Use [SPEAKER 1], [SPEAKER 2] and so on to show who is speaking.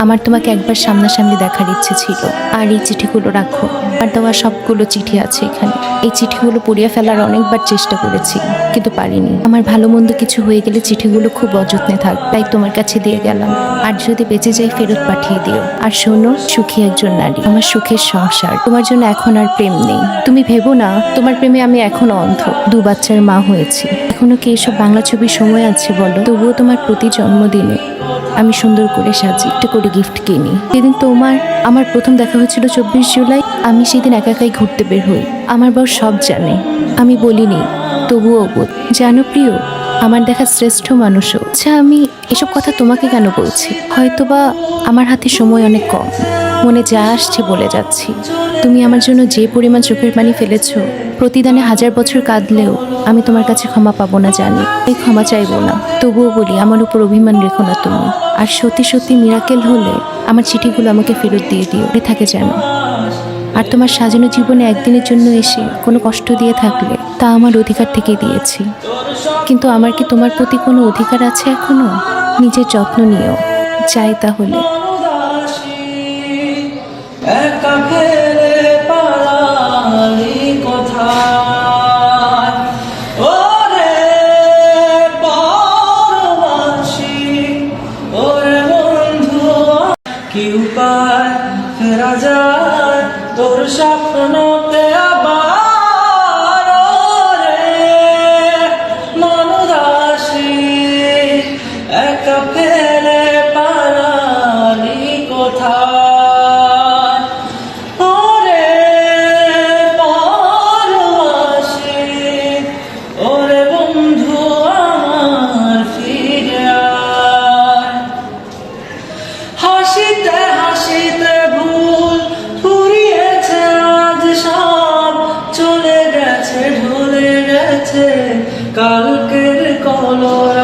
[SPEAKER 1] আমার তোমাকে একবার সামনাসামনি দেখার ইচ্ছে ছিল। আর এই চিঠিগুলো রাখো, আর দেওয়া সবগুলো চিঠি আছে এখানে। এই চিঠিগুলো পুড়িয়ে ফেলার অনেকবার চেষ্টা করেছি, কিন্তু পারিনি। আমার ভালো মন্দ কিছু হয়ে গেলে চিঠিগুলো খুব অযত্নে থাক, তাই তোমার কাছে দিয়ে গেলাম। আর যদি বেঁচে যাই ফেরত পাঠিয়ে দিও। আর শোনো, সুখী একজন নারী, আমার সুখের সংসার, তোমার জন্য এখন আর প্রেম নেই। তুমি ভেবো না তোমার প্রেমে আমি এখনো অন্ধ। 2 বাচ্চার মা হয়েছি, এখনো কি এসব বাংলা ছবির সময় আছে বলো? তবুও তোমার প্রতি জন্মদিনে আমি সুন্দর করে সাজি, একটা করে গিফট কিনি। সেদিন আমার প্রথম দেখা হয়েছিল 24 জুলাই। আমি সেদিন একা একাই ঘুরতে বের হই। আমার বর সব জানে, আমি বলিনি, তবুও বোধ। জানো প্রিয়, আমার দেখা শ্রেষ্ঠ মানুষও। আচ্ছা, আমি এসব কথা তোমাকে কেন বলছি? হয়তোবা আমার হাতে সময় অনেক কম, মনে যা আসছে বলে যাচ্ছি। তুমি আমার জন্য যে পরিমাণ চোখের পানি ফেলেছো, প্রতিদানে 1000 বছর কাঁদলেও আমি তোমার কাছে ক্ষমা পাবো না জানি। এই ক্ষমা চাইবো না, তবুও বলি আমার উপর অভিমান রেখো না তুমি। আর সত্যি সত্যি মিরাকেল হলে আমার চিঠিগুলো আমাকে ফেরত দিয়ে দিও, থাকে যেন। আর তোমার সাজানো জীবনে একদিনের জন্য এসে কোনো কষ্ট দিয়ে থাকলে তা আমার অধিকার থেকে দিয়েছি, কিন্তু আমার কি তোমার প্রতি কোনো অধিকার আছে এখনো? নিজের যত্ন নিও, চাই তাহলে।
[SPEAKER 2] একা ফেলে পালালি কোথায়, ওরে পরবাসী, ওরে বন্ধু, কি উপায় ফেরা যায় তোর স্বপ্নকে আবার, ওরে মনদাসী, একা ফেলে পালালি কোথায়, হাসিতে হাসিতে ভুল ফুরিয়েছে আজ সব, চলে গেছে ভুলে গেছে কালকের কলরা।